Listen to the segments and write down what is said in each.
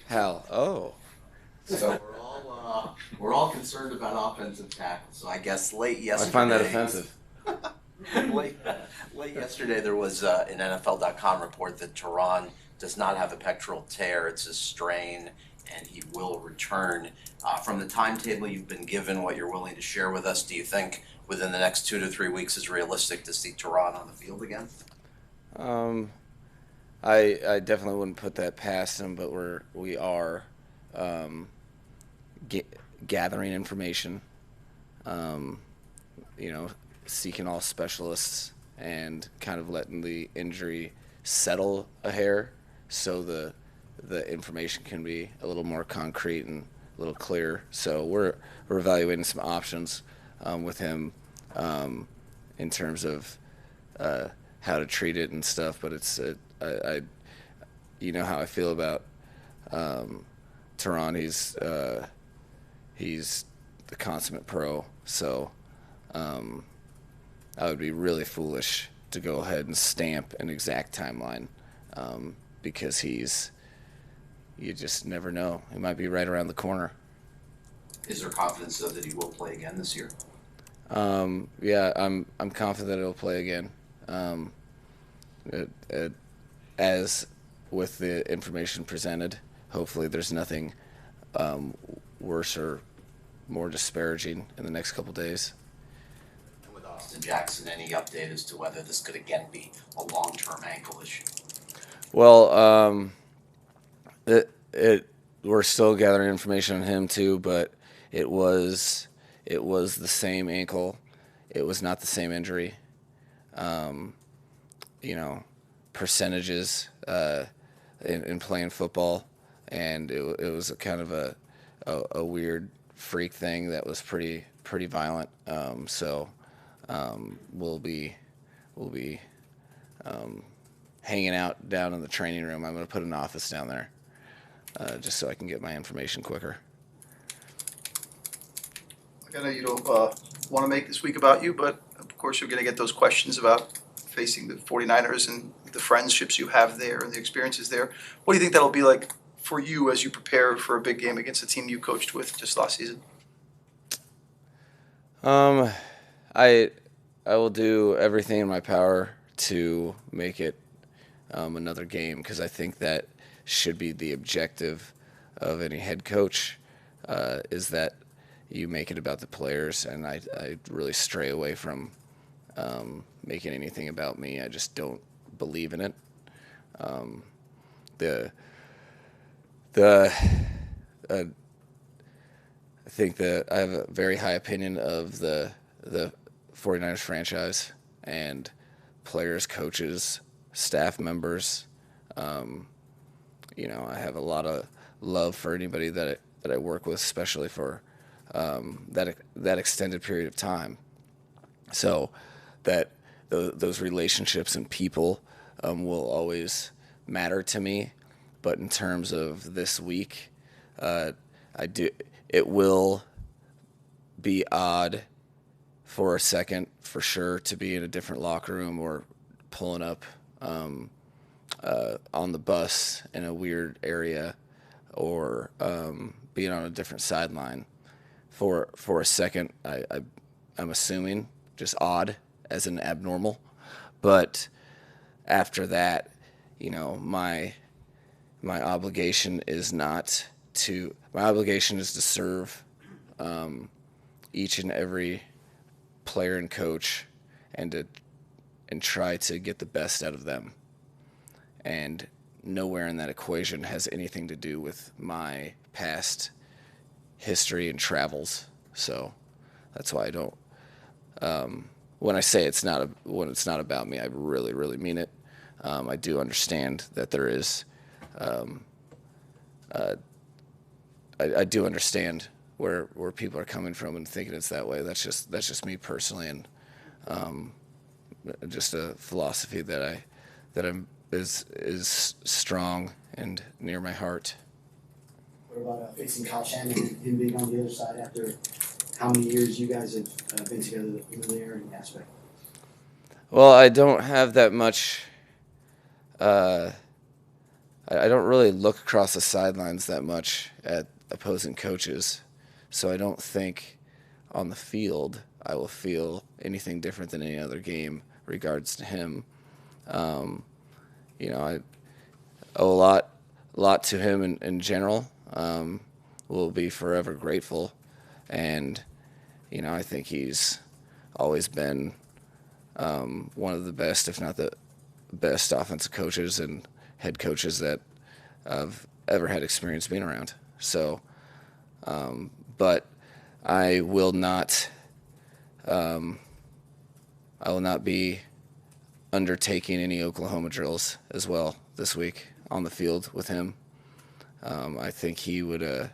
Hal. Oh. So we're all concerned about offensive tackle. So I guess late I find that yesterday, offensive. late, late yesterday there was an NFL.com report that Tehran does not have a pectoral tear; it's a strain, and he will return. From the timetable you've been given, what you're willing to share with us, do you think within the next 2 to 3 weeks is realistic to see Tehran on the field again? Um, I definitely wouldn't put that past him, but we are um, ga- gathering information. Um, you know, seeking all specialists and kind of letting the injury settle a hair, so the information can be a little more concrete and a little clearer. So we're evaluating some options with him in terms of uh, how to treat it and stuff. But I you know how I feel about Tehran. He's the consummate pro. So I would be really foolish to go ahead and stamp an exact timeline because you just never know. He might be right around the corner. Is there confidence though that he will play again this year? Yeah, I'm confident that he'll play again. Um, it, as with the information presented, hopefully there's nothing um, worse or more disparaging in the next couple days. And with Austin Jackson, any update as to whether this could again be a long-term ankle issue? Well, it we're still gathering information on him too, but it was it was the same ankle. It was not the same injury. Um, you know, percentages in playing football, and it was a kind of a weird freak thing that was pretty violent. So we'll be hanging out down in the training room. I'm going to put an office down there just so I can get my information quicker. I know you don't want to make this week about you, but of course you're going to get those questions about facing the 49ers and the friendships you have there and the experiences there. What do you think that'll be like for you as you prepare for a big game against a team you coached with just last season? Um, I I will do everything in my power to make it another game because I think that should be the objective of any head coach is that you make it about the players, and I really stray away from making anything about me. I just don't believe in it. Um, the the uh, I think that I have a very high opinion of the 49ers franchise and players, coaches, staff members. Um, I have a lot of love for anybody that I work with, especially for that extended period of time. So that those relationships and people will always matter to me. But in terms of this week, I do. It will be odd for a second, for sure, to be in a different locker room or pulling up on the bus in a weird area or being on a different sideline. For a second, I'm assuming just odd as an abnormal, but after that, my obligation is not to. My obligation is to serve each and every player and coach, and try to get the best out of them. And nowhere in that equation has anything to do with my past history and travels. So that's why I don't. When I say when it's not about me, I really, really mean it. I do understand that there is. I do understand where people are coming from and thinking it's that way. That's just me personally, and just a philosophy that I'm is strong and near my heart. What about facing Kyle Shannon, him being on the other side after how many years you guys have been together, the familiarity aspect? Well, I don't have that much. I I don't really look across the sidelines that much at opposing coaches, so I don't think on the field I will feel anything different than any other game regards to him. I owe a lot to him in general. Will be forever grateful, and I think he's always been one of the best, if not the best, offensive coaches and head coaches that I've ever had experience being around. So, but I will not be undertaking any Oklahoma drills as well this week on the field with him. I think he would,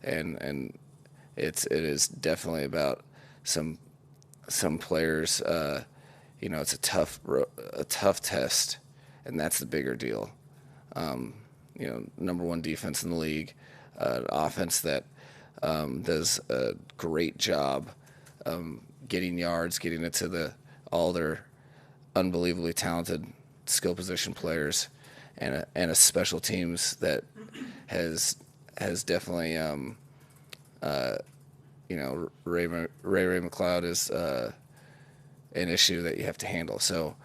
and it is definitely about some players. It's a tough test, and that's the bigger deal. Number one defense in the league, offense that does a great job getting yards, getting it to all their unbelievably talented skill position players, and a special teams that has definitely Ray McLeod is an issue that you have to handle. So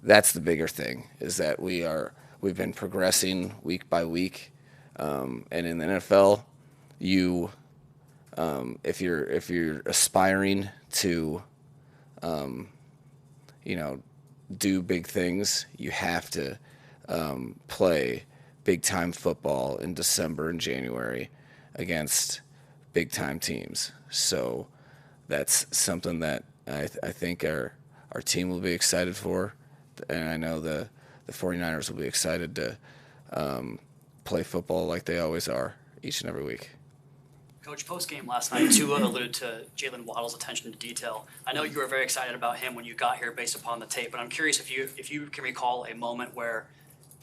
that's the bigger thing, is that we've been progressing week by week, and in the NFL, if you're aspiring to do big things, you have to play big time football in December and January against big time teams. So that's something that I think our team will be excited for, and I know the 49ers will be excited to play football like they always are each and every week. Coach, post-game last night, Tua alluded to Jalen Waddle's attention to detail. I know you were very excited about him when you got here based upon the tape, but I'm curious if you can recall a moment where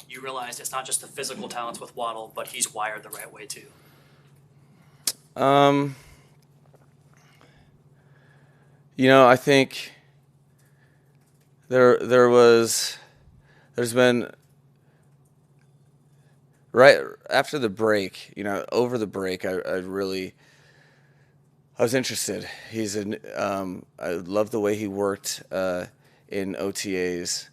you realized it's not just the physical talents with Waddle, but he's wired the right way too. I think there's been right after the break, over the break, I was interested. I love the way he worked in OTAs,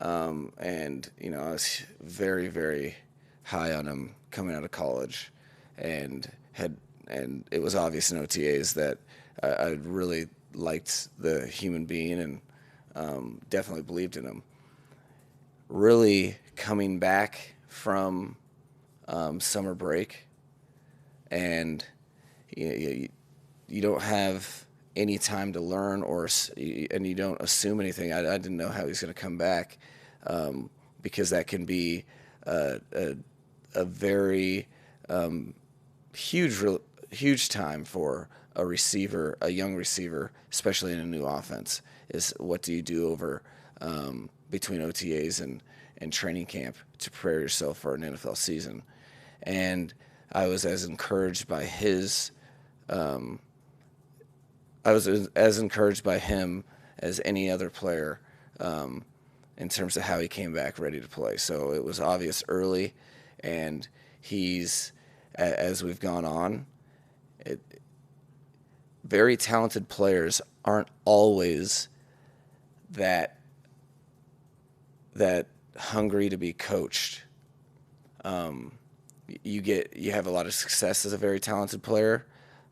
and I was very, very high on him coming out of college, and it was obvious in OTAs that I really liked the human being and definitely believed in him. Really coming back from summer break, and you don't have any time to learn, and you don't assume anything. I didn't know how he's going to come back, because that can be a very huge time for a young receiver, especially in a new offense. Is what do you do over between OTAs and training camp to prepare yourself for an NFL season? And I was as encouraged by him as any other player in terms of how he came back ready to play. So it was obvious early, and as we've gone on, very talented players aren't always that hungry to be coached. You have a lot of success as a very talented player,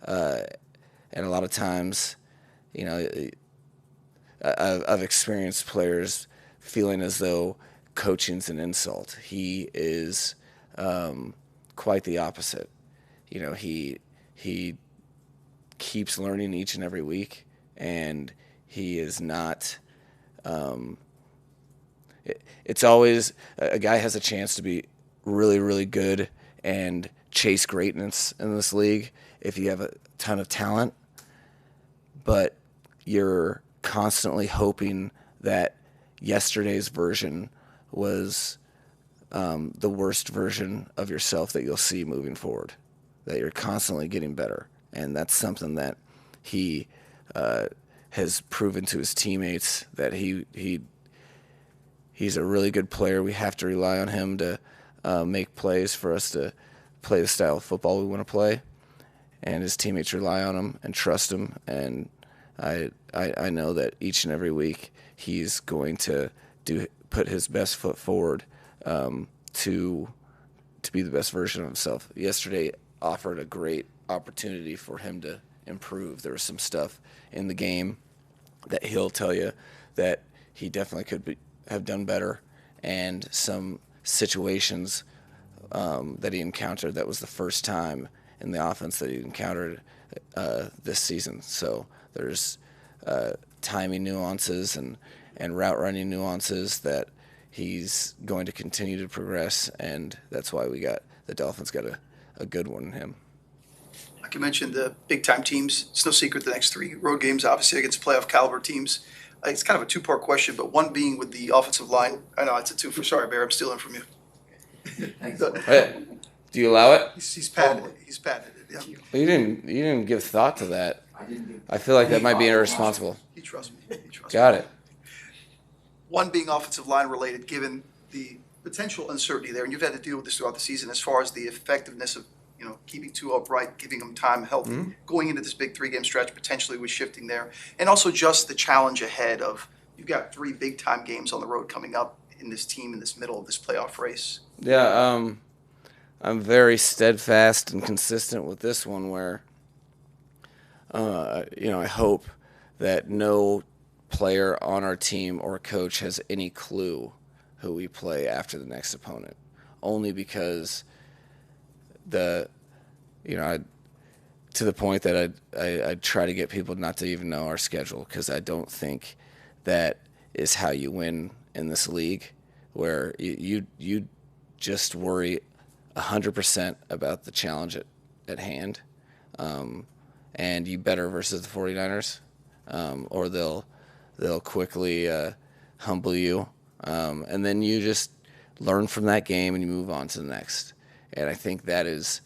and a lot of times, I've experienced players feeling as though coaching's an insult. He is quite the opposite. He keeps learning each and every week, and he is not. It's always a guy has a chance to be really, really good and chase greatness in this league if you have a ton of talent, but you're constantly hoping that yesterday's version was the worst version of yourself that you'll see moving forward, that you're constantly getting better. And that's something that he has proven to his teammates, that he's a really good player. We have to rely on him to make plays for us to play the style of football we want to play. And his teammates rely on him and trust him. And I know that each and every week he's going to put his best foot forward to be the best version of himself. Yesterday offered a great opportunity for him to improve. There was some stuff in the game that he'll tell you that he definitely could have done better, and some situations that he encountered that was the first time in the offense that he encountered this season. So there's timing nuances and route running nuances that he's going to continue to progress, and that's why the Dolphins got a good one in him. Like you mentioned, the big-time teams, it's no secret the next 3 road games, obviously, against playoff caliber teams. It's kind of a two-part question, but one being with the offensive line. I know it's a two for. Sorry, Bear, I'm stealing from you. Thanks. Hey, do you allow it? He's patented it. He's patented it. Yeah. You didn't give thought to that. I feel like that might be irresponsible. He trusts me. He trusts Got me. it. One being offensive line related, given the potential uncertainty there, and you've had to deal with this throughout the season as far as the effectiveness of keeping two upright, giving them time, healthy, going into this big 3-game stretch potentially with shifting there, and also just the challenge ahead of you've got 3 big-time games on the road coming up in this team in this middle of this playoff race. Yeah, I'm very steadfast and consistent with this one where, I hope that no player on our team or coach has any clue who we play after the next opponent, only because to the point that I try to get people not to even know our schedule, because I don't think that is how you win in this league, where you just worry 100% about the challenge at hand, and you better versus the 49ers, or they'll quickly humble you, and then you just learn from that game and you move on to the next. And I think that is,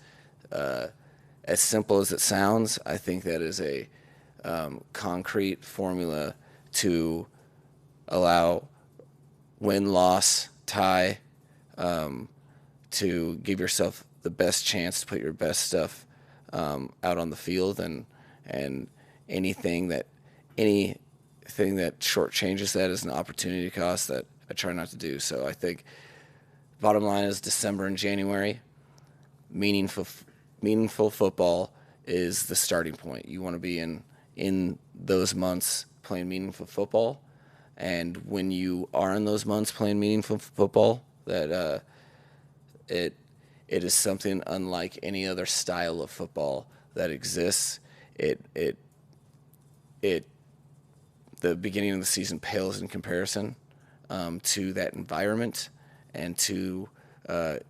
as simple as it sounds, I think that is a concrete formula to allow win, loss, tie, to give yourself the best chance to put your best stuff out on the field, and anything that shortchanges that is an opportunity cost that I try not to do. So I think bottom line is December and January, meaningful football is the starting point. You want to be in those months playing meaningful football, and when you are in those months playing meaningful football, that it is something unlike any other style of football that exists. The beginning of the season pales in comparison to that environment, and to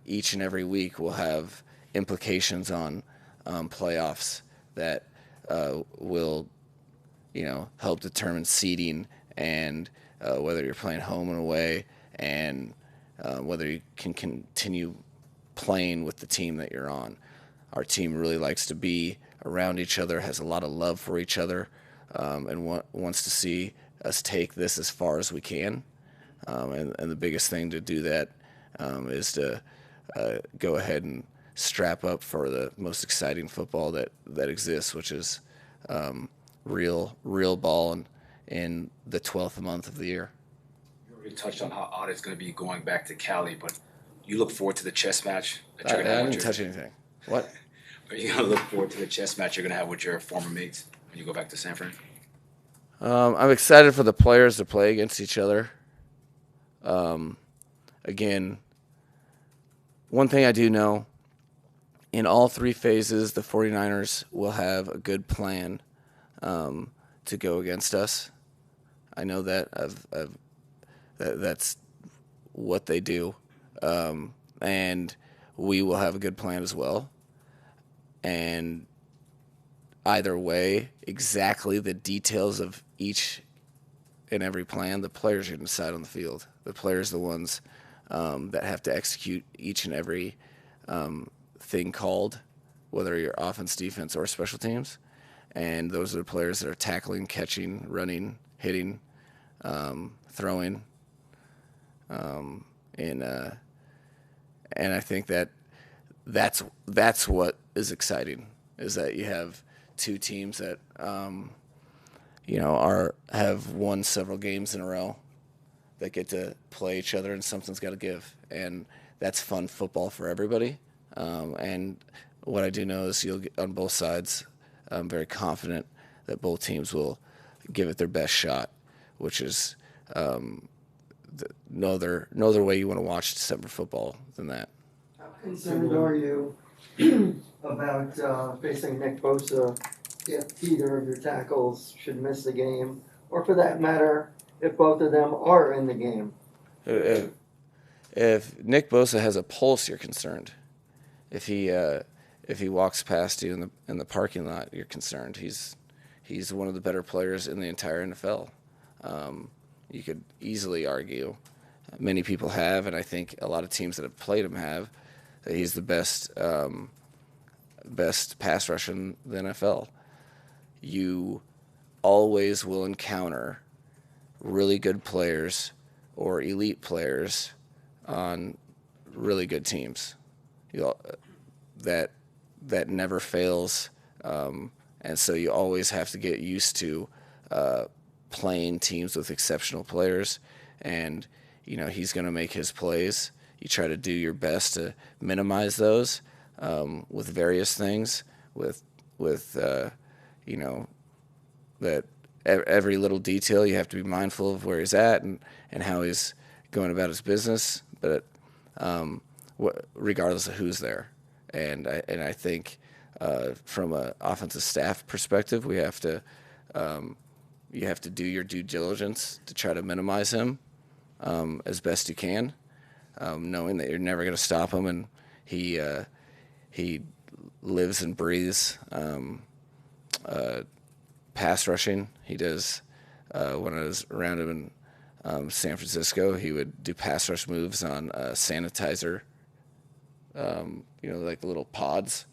each and every week will have implications on playoffs that will help determine seeding, and whether you're playing home and away, and whether you can continue playing with the team that you're on. Our team really likes to be around each other, has a lot of love for each other, and wants to see us take this as far as we can. And the biggest thing to do that is to go ahead and strap up for the most exciting football that exists, which is real ball in the 12th month of the year. You already touched on how odd it's going to be going back to Cali, but you look forward to the chess match that you're going to have. I didn't touch anything. What? Are you going to look forward to the chess match you're going to have with your former mates when you go back to San Fran? I'm excited for the players to play against each other. Again, one thing I do know, in all 3 phases, the 49ers will have a good plan to go against us. I know that that's what they do, and we will have a good plan as well. And either way, exactly the details of each and every plan, the players are going to decide on the field. The players are the ones that have to execute each and every thing called, whether you're offense, defense, or special teams. And those are the players that are tackling, catching, running, hitting, throwing, I think that's what is exciting, is that you have two teams that have won several games in a row that get to play each other, and something's got to give, and that's fun football for everybody. And what I do know is you'll get on both sides. I'm very confident that both teams will give it their best shot, which is no other way you want to watch December football than that. How concerned are you about facing Nick Bosa if either of your tackles should miss the game, or for that matter, if both of them are in the game? If Nick Bosa has a pulse, you're concerned. If he walks past you in the parking lot, you're concerned. He's one of the better players in the entire NFL. You could easily argue, many people have, and I think a lot of teams that have played him have, that he's the best pass rusher in the NFL. You always will encounter really good players or elite players on really good teams. That never fails, and so you always have to get used to playing teams with exceptional players, and he's going to make his plays. You try to do your best to minimize those with various things, with that every little detail you have to be mindful of where he's at and how he's going about his business, but regardless of who's there. And I think from an offensive staff perspective, you have to do your due diligence to try to minimize him as best you can, knowing that you're never going to stop him, and he lives and breathes pass rushing. He does. When I was around him in San Francisco, he would do pass rush moves on sanitizer. Like little pods.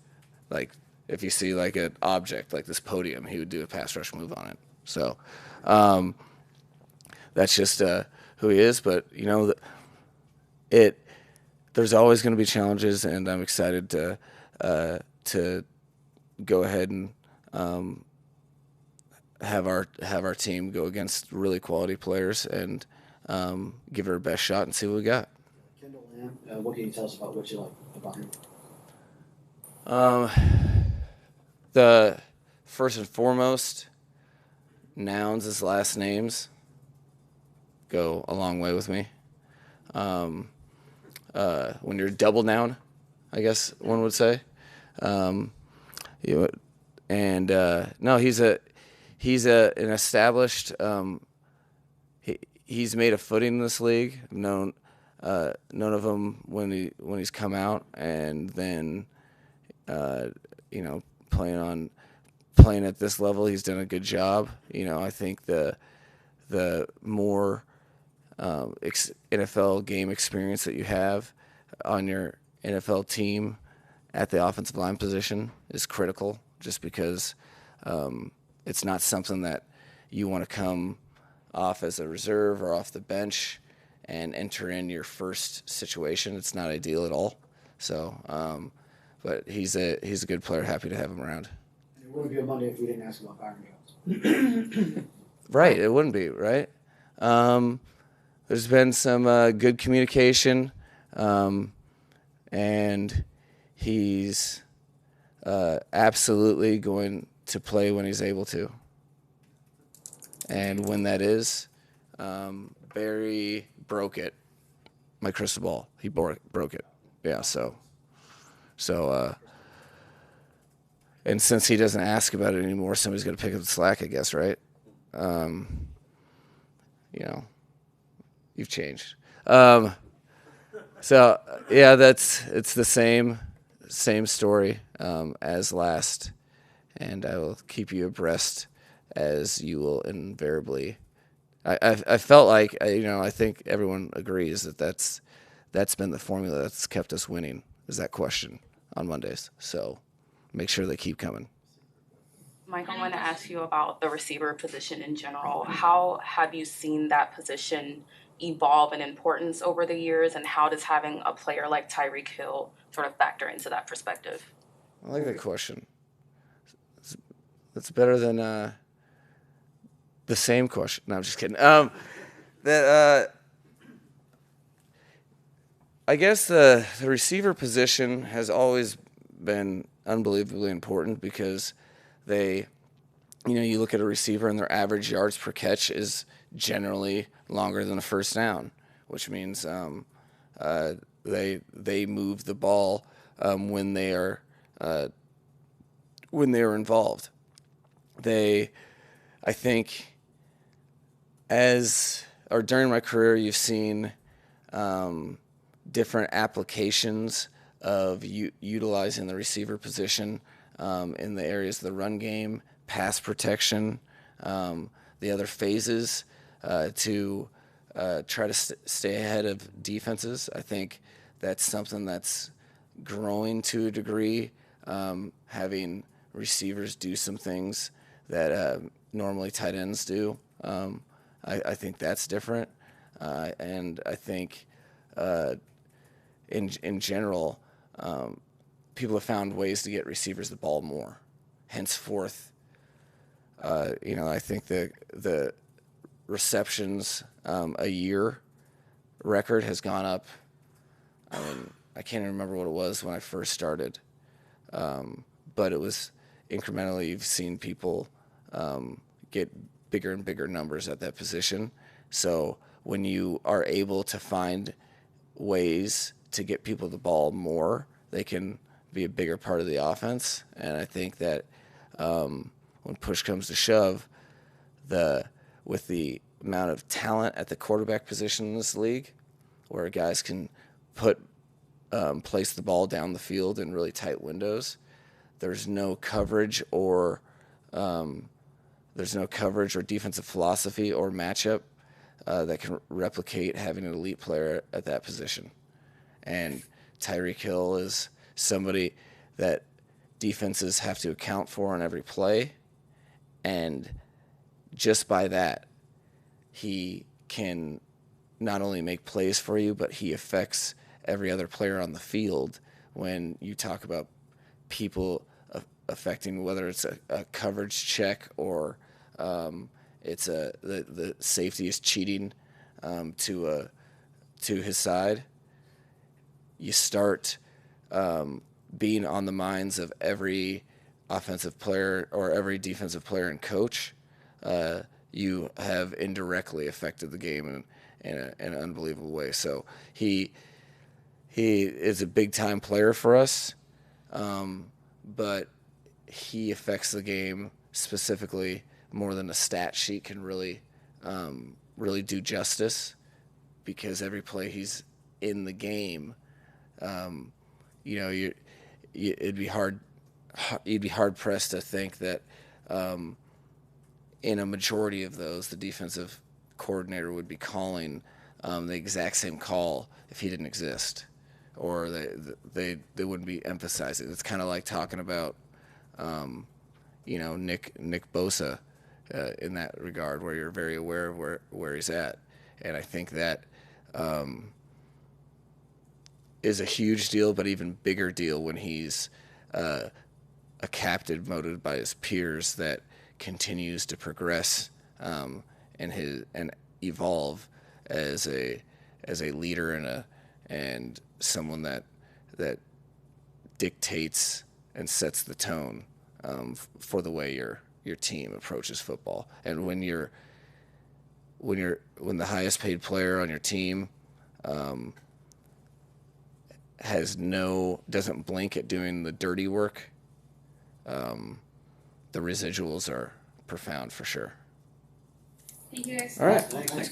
Like if you see like an object like this podium, he would do a pass rush move on it. So that's just who he is. But there's always going to be challenges, and I'm excited to go ahead and have our team go against really quality players and give it our best shot and see what we got. Kendall Lamb, what can you tell us about what you like about him? The first and foremost, nouns as last names go a long way with me. When you're a double noun, I guess one would say. No, he's an established. He's made a footing in this league. I've known of him when he's come out, and then playing at this level, he's done a good job. I think the more NFL game experience that you have on your NFL team at the offensive line position is critical, just because it's not something that you want to come off as a reserve or off the bench and enter in your first situation. It's not ideal at all. So, but he's a good player. Happy to have him around. It wouldn't be a Monday if we didn't ask about Byron Jones. Right, it wouldn't be, right? There's been some good communication, and he's absolutely going to play when he's able to. And when that is, Barry broke it. My crystal ball, he broke it. Yeah, so, and since he doesn't ask about it anymore, somebody's going to pick up the slack, I guess, right? You've changed. So yeah, it's the same story as last, and I will keep you abreast as you will invariably. I felt like I think everyone agrees that that's been the formula that's kept us winning, is that question on Mondays. So make sure they keep coming. Mike, I want to ask you about the receiver position in general. How have you seen that position evolve in importance over the years, and how does having a player like Tyreek Hill sort of factor into that perspective? I like that question. That's better than the same question. No, I'm just kidding. I guess the receiver position has always been unbelievably important because you look at a receiver and their average yards per catch is generally longer than a first down, which means they move the ball when they are involved. I think during my career, you've seen different applications of utilizing the receiver position in the areas of the run game, pass protection, the other phases to try to stay ahead of defenses. I think that's something that's growing to a degree, having receivers do some things that normally tight ends do. I think that's different. And I think in general, people have found ways to get receivers the ball more. Henceforth, I think the receptions a year record has gone up. I mean, I can't even remember what it was when I first started, but it was incrementally. You've seen people get bigger and bigger numbers at that position. So when you are able to find ways to get people the ball more, they can be a bigger part of the offense. And I think that when push comes to shove, with the amount of talent at the quarterback position in this league, where guys can place the ball down the field in really tight windows, there's no coverage or defensive philosophy or matchup that can replicate having an elite player at that position. And Tyreek Hill is somebody that defenses have to account for on every play. And just by that, he can not only make plays for you, but he affects every other player on the field. When you talk about people affecting, whether it's a coverage check or it's the safety is cheating to his side, you start being on the minds of every offensive player or every defensive player and coach. You have indirectly affected the game in an unbelievable way. So he is a big time player for us, but he affects the game specifically more than a stat sheet can really do justice, because every play he's in the game, you'd be hard pressed to think that in a majority of those, the defensive coordinator would be calling the exact same call if he didn't exist, or they wouldn't be emphasizing. It's kind of like talking about Nick Bosa in that regard, where you're very aware of where he's at. And I think that is a huge deal, but even bigger deal when he's a captive motivated by his peers that continues to progress and evolve as a leader and someone that dictates and sets the tone for the way your team approaches football. And when the highest paid player on your team doesn't blink at doing the dirty work, the residuals are profound for sure. Thank you guys. All right. Thanks, Mike.